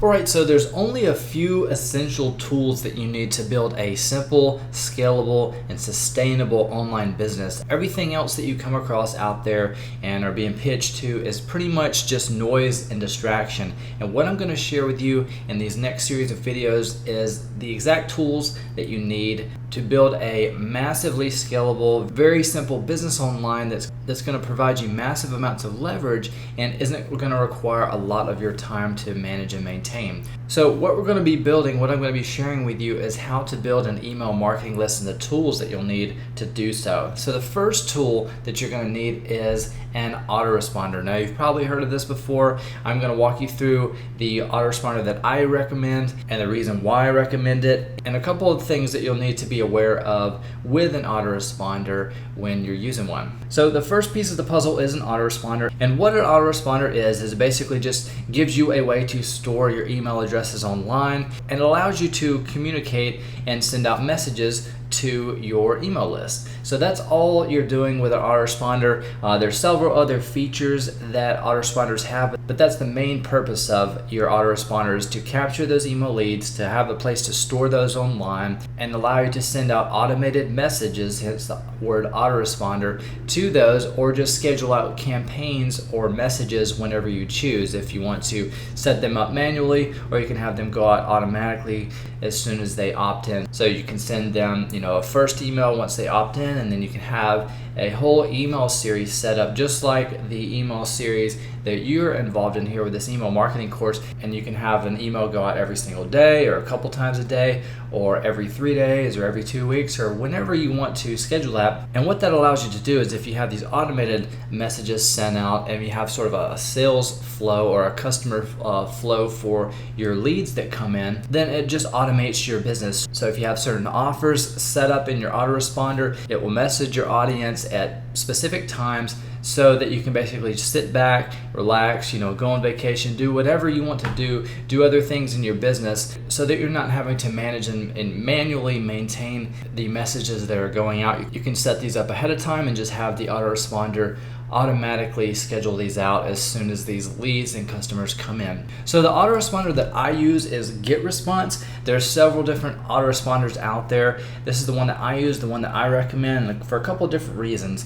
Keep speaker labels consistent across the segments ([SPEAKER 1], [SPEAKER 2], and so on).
[SPEAKER 1] Alright, so there's only a few essential tools that you need to build a simple, scalable, and sustainable online business. Everything else that you come across out there and are being pitched to is pretty much just noise and distraction. And what I'm going to share with you in these next series of videos is the exact tools that you need to build a massively scalable, very simple business online that's going to provide you massive amounts of leverage and isn't going to require a lot of your time to manage and maintain. So what we're going to be building, what I'm going to be sharing with you is how to build an email marketing list and the tools that you'll need to do so. So the first tool that you're going to need is an autoresponder. Now you've probably heard of this before. I'm going to walk you through the autoresponder that I recommend and the reason why I recommend it, and a couple of things that you'll need to be aware of with an autoresponder when you're using one. So the first piece of the puzzle is an autoresponder, and what an autoresponder is basically just gives you a way to store your email addresses online and allows you to communicate and send out messages to your email list. So that's all you're doing with an autoresponder. There's several other features that autoresponders have, but that's the main purpose of your autoresponder, is to capture those email leads, to have a place to store those online, and allow you to send out automated messages, hence the word autoresponder, to those, or just schedule out campaigns or messages whenever you choose. If you want to set them up manually, or you can have them go out automatically as soon as they opt in. So you can send them, a first email once they opt in, and then you can have a whole email series set up just like the email series that you're involved in here with this email marketing course, and you can have an email go out every single day or a couple times a day or every 3 days or every 2 weeks or whenever you want to schedule that. And what that allows you to do is, if you have these automated messages sent out and you have sort of a sales flow or a customer flow for your leads that come in, then it just automates your business. So if you have certain offers set up in your autoresponder, it will message your audience at specific times so that you can basically just sit back, relax, go on vacation, do whatever you want to do other things in your business, so that you're not having to manage and manually maintain the messages that are going out. You can set these up ahead of time and just have the autoresponder automatically schedule these out as soon as these leads and customers come in. So the autoresponder that I use is GetResponse. There's several different autoresponders out there. This is the one that I use, the one that I recommend, for a couple of different reasons.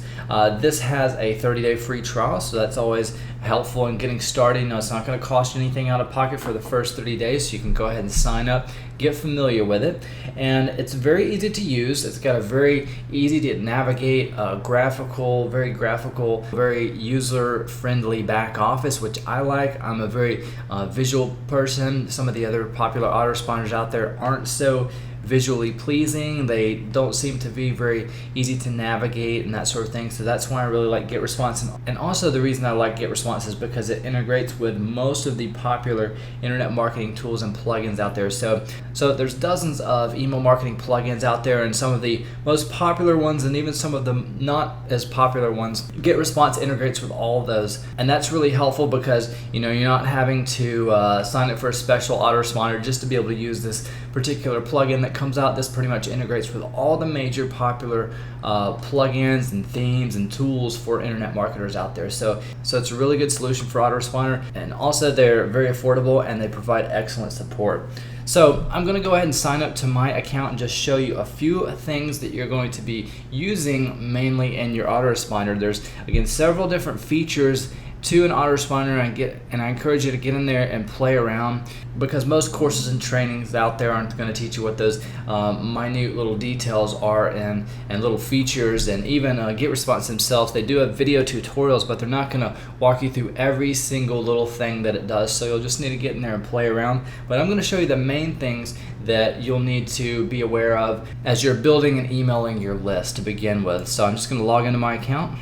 [SPEAKER 1] This has a 30-day free trial, so that's always helpful in getting started. It's not going to cost you anything out of pocket for the first 30 days, so you can go ahead and sign up, get familiar with it, and it's very easy to use. It's got a very easy to navigate, very graphical, very user-friendly back office, which I like. I'm a very visual person. Some of the other popular autoresponders out there aren't so visually pleasing. They don't seem to be very easy to navigate and that sort of thing. So that's why I really like GetResponse. And also the reason I like GetResponse is because it integrates with most of the popular internet marketing tools and plugins out there. So there's dozens of email marketing plugins out there, and some of the most popular ones and even some of the not as popular ones, GetResponse integrates with all of those. And that's really helpful because you're not having to sign up for a special autoresponder just to be able to use this particular plugin that comes out. This pretty much integrates with all the major popular plugins and themes and tools for internet marketers out there. So it's a really good solution for autoresponder, and also they're very affordable and they provide excellent support. So I'm going to go ahead and sign up to my account and just show you a few things that you're going to be using mainly in your autoresponder. There's, again, several different features to an autoresponder, and I encourage you to get in there and play around, because most courses and trainings out there aren't going to teach you what those minute little details are and little features. And even GetResponse themselves, they do have video tutorials, but they're not going to walk you through every single little thing that it does. So you'll just need to get in there and play around. But I'm going to show you the main things that you'll need to be aware of as you're building and emailing your list to begin with. So I'm just going to log into my account.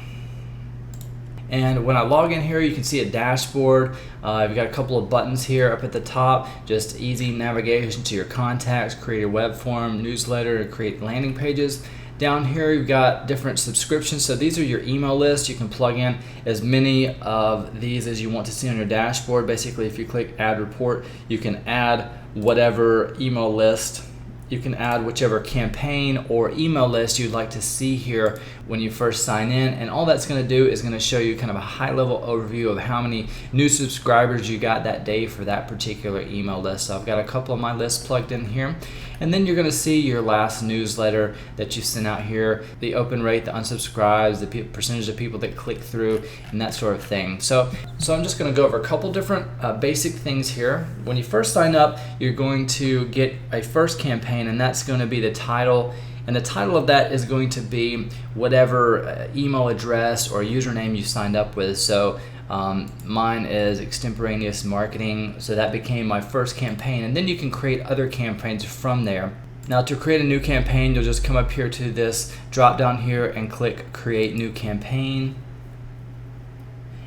[SPEAKER 1] And when I log in here, you can see a dashboard. I've got a couple of buttons here up at the top, just easy navigation to your contacts, create a web form, newsletter, create landing pages. Down here, you've got different subscriptions. So these are your email lists. You can plug in as many of these as you want to see on your dashboard. Basically, if you click Add Report, you can add whatever email list you can add whichever campaign or email list you'd like to see here when you first sign in, and all that's going to do is going to show you kind of a high-level overview of how many new subscribers you got that day for that particular email list. So I've got a couple of my lists plugged in here, and then you're going to see your last newsletter that you sent out here, the open rate, the unsubscribes, the percentage of people that click through, and that sort of thing. So I'm just going to go over a couple different basic things here. When you first sign up, you're going to get a first campaign, and that's going to be the title. And the title of that is going to be whatever email address or username you signed up with. So mine is Extemporaneous Marketing, so that became my first campaign. And then you can create other campaigns from there. Now, to create a new campaign, you'll just come up here to this drop down here and click Create New Campaign.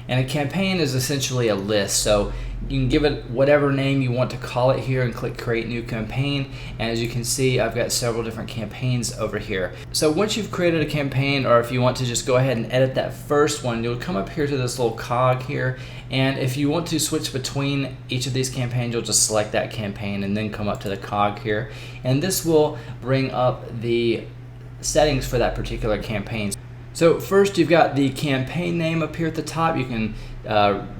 [SPEAKER 1] And a campaign is essentially a list, so you can give it whatever name you want to call it here and click Create New Campaign. And as you can see, I've got several different campaigns over here. So once you've created a campaign, or if you want to just go ahead and edit that first one, you'll come up here to this little cog here, and if you want to switch between each of these campaigns, you'll just select that campaign and then come up to the cog here, and this will bring up the settings for that particular campaign. So first, you've got the campaign name up here at the top. You can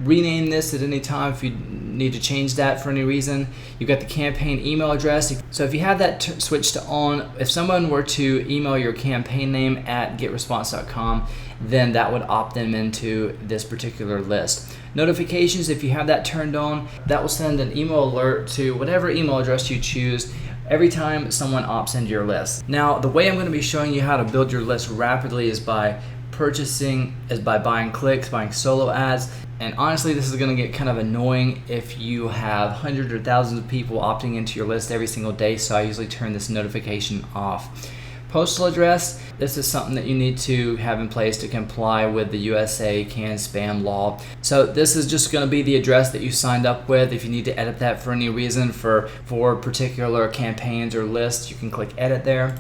[SPEAKER 1] rename this at any time if you need to change that for any reason. You've got the campaign email address. So if you have that switched to on, if someone were to email your campaign name at getresponse.com, then that would opt them into this particular list. Notifications, if you have that turned on, that will send an email alert to whatever email address you choose every time someone opts into your list. Now, the way I'm going to be showing you how to build your list rapidly is by buying clicks, buying solo ads. And honestly, this is going to get kind of annoying if you have hundreds or thousands of people opting into your list every single day, so I usually turn this notification off. Postal address, this is something that you need to have in place to comply with the USA CAN-SPAM law. So this is just going to be the address that you signed up with. If you need to edit that for any reason for particular campaigns or lists, you can click edit there.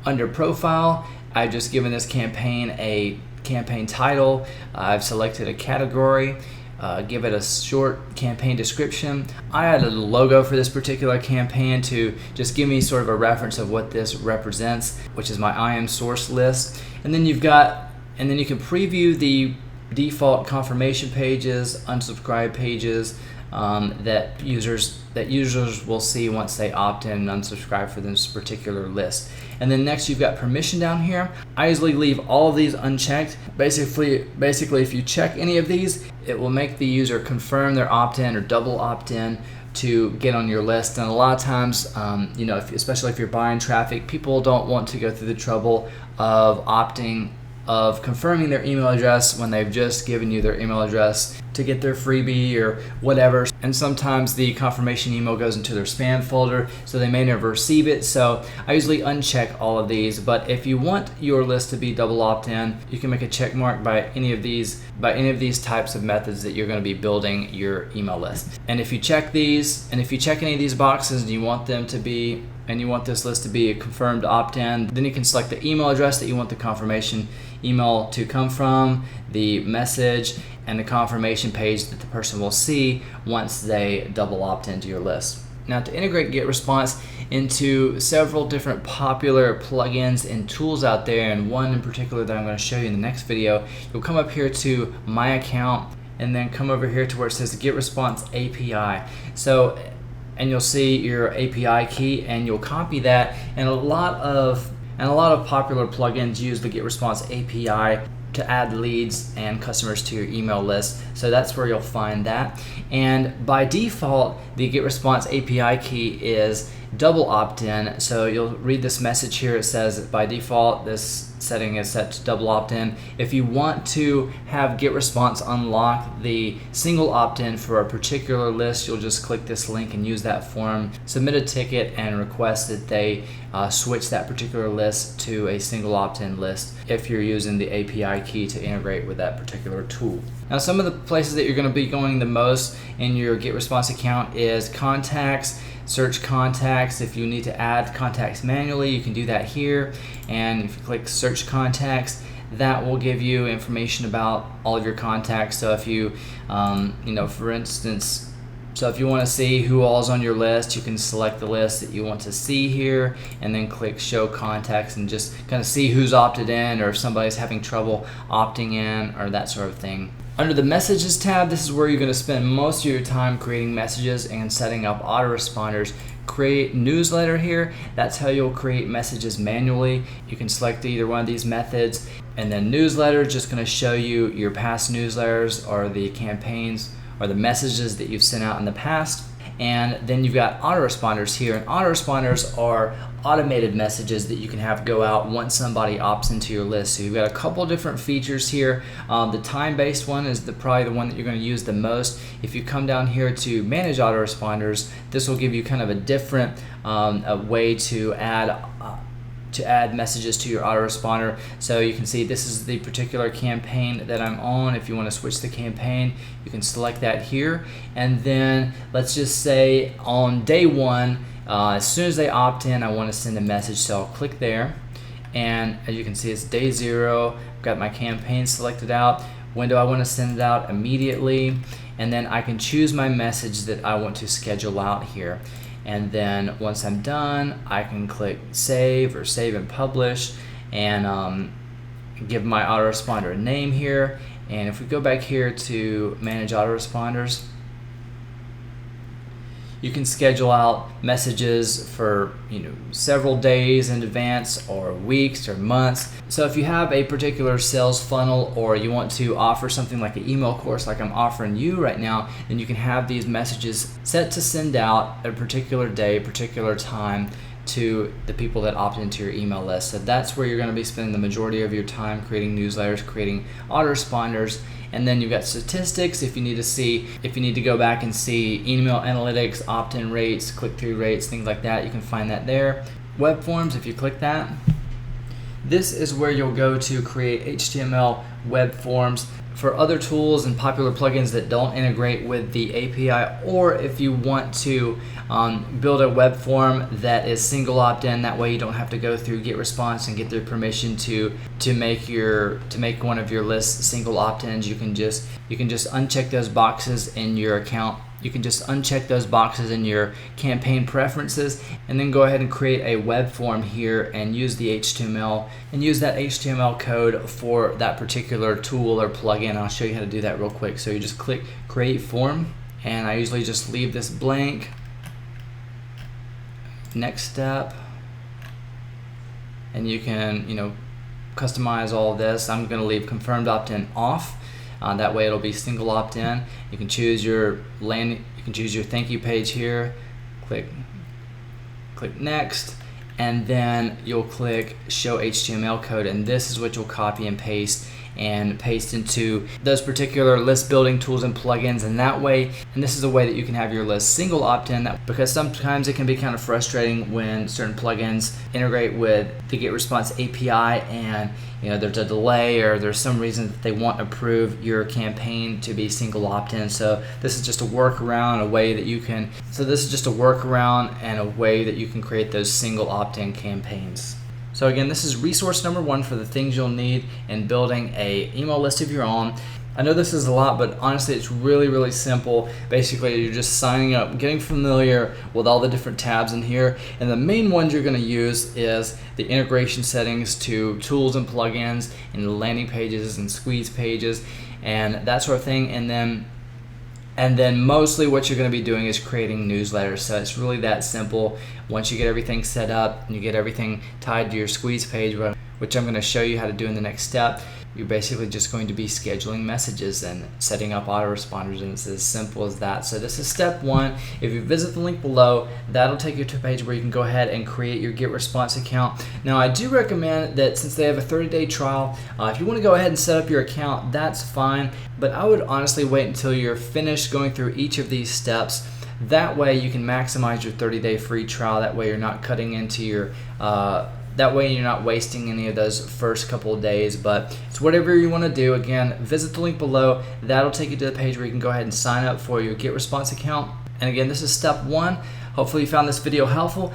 [SPEAKER 1] Under profile, I've just given this campaign a campaign title. I've selected a category. Give it a short campaign description. I added a logo for this particular campaign to just give me sort of a reference of what this represents, which is my IM source list. And then you can preview the default confirmation pages, unsubscribe pages that users will see once they opt in and unsubscribe for this particular list. And then next, you've got permission down here. I usually leave all of these unchecked. Basically, if you check any of these, it will make the user confirm their opt-in or double opt-in to get on your list. And a lot of times, especially if you're buying traffic, people don't want to go through the trouble of confirming their email address when they've just given you their email address to get their freebie or whatever. And sometimes the confirmation email goes into their spam folder, so they may never receive it. So I usually uncheck all of these. But if you want your list to be double opt-in, you can make a check mark by any of these types of methods that you're going to be building your email list. And if you check these, and if you check any of these boxes and you want this list to be a confirmed opt-in, then you can select the email address that you want the confirmation email to come from, the message, and the confirmation page that the person will see once they double opt into your list. Now, to integrate GetResponse into several different popular plugins and tools out there, and one in particular that I'm going to show you in the next video, you'll come up here to My Account and then come over here to where it says GetResponse API. And you'll see your API key, and you'll copy that. And a lot of popular plugins use the GetResponse API to add leads and customers to your email list. So that's where you'll find that. And by default, the GetResponse API key is double opt-in. So you'll read this message here. It says by default, this setting is set to double opt-in. If you want to have GetResponse unlock the single opt-in for a particular list, you'll just click this link and use that form, submit a ticket, and request that they switch that particular list to a single opt-in list if you're using the API key to integrate with that particular tool. Now, some of the places that you're going to be going the most in your GetResponse account is contacts, search contacts. If you need to add contacts manually, you can do that here. And if you click search contacts, that will give you information about all of your contacts. So if you, for instance, So if you want to see who all's on your list, you can select the list that you want to see here and then click show contacts and just kind of see who's opted in, or if somebody's having trouble opting in, or that sort of thing. Under the messages tab, this is where you're going to spend most of your time creating messages and setting up autoresponders. Create newsletter here, that's how you'll create messages manually. You can select either one of these methods, and then newsletter is just going to show you your past newsletters or the campaigns or the messages that you've sent out in the past. And then you've got autoresponders here, and autoresponders are automated messages that you can have go out once somebody opts into your list. So you've got a couple different features here. The time-based one is probably the one that you're going to use the most. If you come down here to manage autoresponders, this will give you kind of a different way to add messages to your autoresponder. So you can see this is the particular campaign that I'm on. If you want to switch the campaign, you can select that here. And then let's just say on day one, as soon as they opt in, I want to send a message. So I'll click there. And as you can see, it's day 0. I've got my campaign selected out. When do I want to send it out? Immediately. And then I can choose my message that I want to schedule out here. And then once I'm done, I can click save or save and publish, and give my autoresponder a name here. And if we go back here to manage autoresponders, you can schedule out messages for several days in advance, or weeks or months. So if you have a particular sales funnel, or you want to offer something like an email course like I'm offering you right now, then you can have these messages set to send out at a particular day, particular time to the people that opt into your email list. So that's where you're going to be spending the majority of your time, creating newsletters, creating autoresponders. And then you've got statistics if you need to go back and see email analytics, opt-in rates, click-through rates, things like that. You can find that there. Web forms, if you click that, this is where you'll go to create HTML web forms for other tools and popular plugins that don't integrate with the API, or if you want to build a web form that is single opt-in. That way you don't have to go through GetResponse and get their permission to make one of your lists single opt-ins. You can just uncheck those boxes in your account. You can just uncheck those boxes in your campaign preferences, and then go ahead and create a web form here and use the HTML and use that HTML code for that particular tool or plugin. I'll show you how to do that real quick. So you just click create form, and I usually just leave this blank. Next step, and you can customize all of this. I'm going to leave confirmed opt-in off. That way it'll be single opt-in. You can choose your thank you page here. Click next, and then you'll click show HTML code, and this is what you'll copy and paste into those particular list building tools and plugins. And this is a way that you can have your list single opt-in, because sometimes it can be kind of frustrating when certain plugins integrate with the GetResponse API, and there's a delay, or there's some reason that they won't approve your campaign to be single opt-in. So this is just a workaround, this is just a workaround and a way that you can create those single opt-in campaigns. So again, this is resource number 1 for the things you'll need in building a email list of your own. I know this is a lot, but honestly it's really, really simple. Basically, you're just signing up, getting familiar with all the different tabs in here, and the main ones you're going to use is the integration settings to tools and plugins, and landing pages and squeeze pages and that sort of thing. And then mostly what you're going to be doing is creating newsletters. So it's really that simple. Once you get everything set up and you get everything tied to your squeeze page, which I'm going to show you how to do in the next step, you're basically just going to be scheduling messages and setting up autoresponders, and it's as simple as that. So this is step 1. If you visit the link below, that'll take you to a page where you can go ahead and create your GetResponse account. Now I do recommend that since they have a 30-day trial, if you want to go ahead and set up your account, that's fine, but I would honestly wait until you're finished going through each of these steps. That way you can maximize your 30-day free trial. That way you're not cutting into your that way you're not wasting any of those first couple of days. But it's whatever you want to do. Again, visit the link below. That'll take you to the page where you can go ahead and sign up for your GetResponse account. And again, this is step 1. Hopefully you found this video helpful.